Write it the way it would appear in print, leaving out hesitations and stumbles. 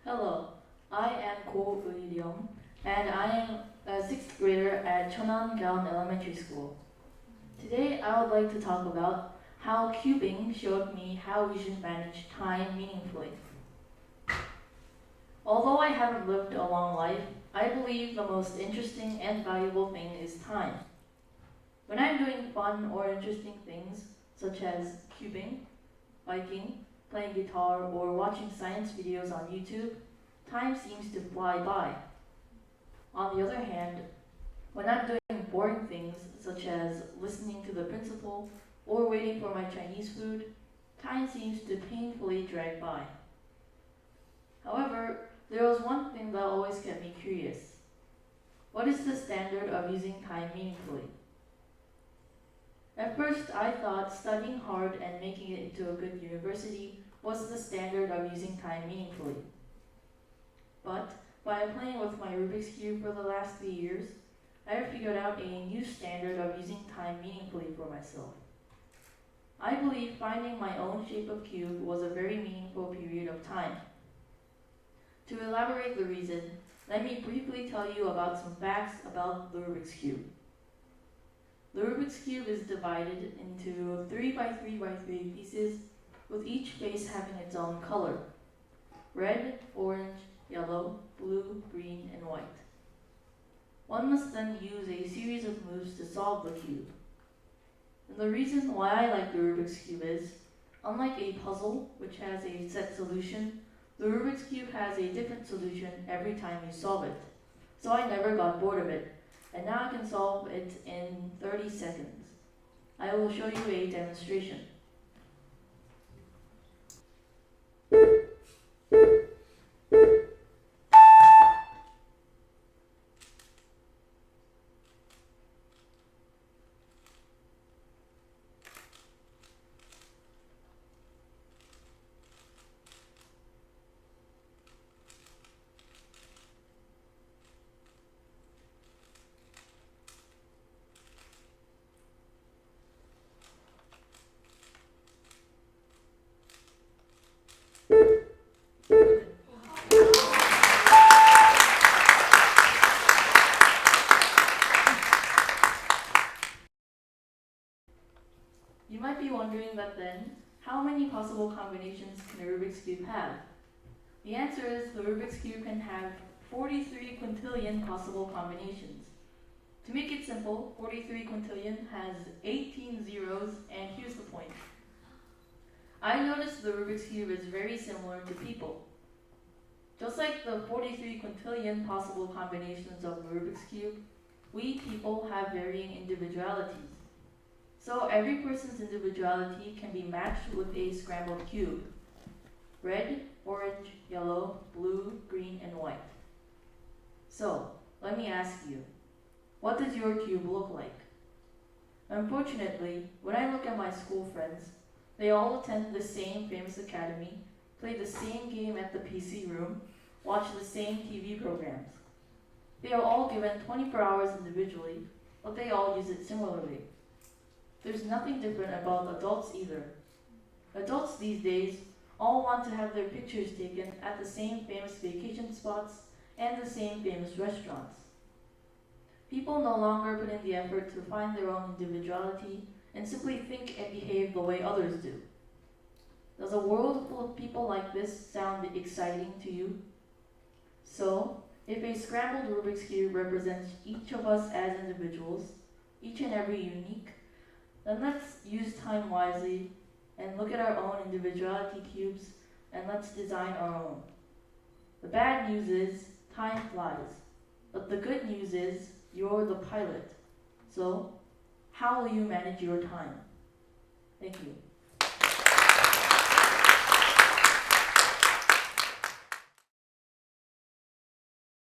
Hello, I am Ui-Ryeom, and I am a 6th grader at 천안가온초등학교 Elementary School. Today I would like to talk about how cubing showed me how we should manage time meaningfully. Although I haven't lived a long life, I believe the most interesting and valuable thing is time. When I'm doing fun or interesting things, such as cubing, biking, playing guitar, or watching science videos on YouTube, time seems to fly by. On the other hand, when I'm doing boring things, such as listening to the principal or waiting for my Chinese food, time seems to painfully drag by. However, there was one thing that always kept me curious. What is the standard of using time meaningfully? At first, I thought studying hard and making it into a good university was the standard of using time meaningfully. But by playing with my Rubik's Cube for the last 3 years, I have figured out a new standard of using time meaningfully for myself. I believe finding my own shape of cube was a very meaningful period of time. To elaborate the reason, let me briefly tell you about some facts about the Rubik's Cube. The Rubik's Cube is divided into 3x3x3 pieces, with each face having its own color: red, orange, yellow, blue, green, and white. One must then use a series of moves to solve the cube. And the reason why I like the Rubik's Cube is, unlike a puzzle, which has a set solution, the Rubik's Cube has a different solution every time you solve it. So I never got bored of it, and now I can solve it in 30 seconds. I will show you a demonstration. You might be wondering that then, how many possible combinations can a Rubik's Cube have? The answer is the Rubik's Cube can have 43 quintillion possible combinations. To make it simple, 43 quintillion has 18 zeros, and here's the point. I noticed the Rubik's Cube is very similar to people. Just like the 43 quintillion possible combinations of the Rubik's Cube, we people have varying individualities. So every person's individuality can be matched with a scrambled cube: red, orange, yellow, blue, green, and white. So let me ask you, what does your cube look like? Unfortunately, when I look at my school friends, they all attend the same famous academy, play the same game at the PC room, watch the same TV programs. They are all given 24 hours individually, but they all use it similarly. There's nothing different about adults either. Adults these days all want to have their pictures taken at the same famous vacation spots and the same famous restaurants. People no longer put in the effort to find their own individuality and simply think and behave the way others do. Does a world full of people like this sound exciting to you? So, if a scrambled Rubik's Cube represents each of us as individuals, each and every unique, then let's use time wisely and look at our own individuality cubes, and let's design our own. The bad news is time flies, but the good news is you're the pilot. So, how will you manage your time? Thank you.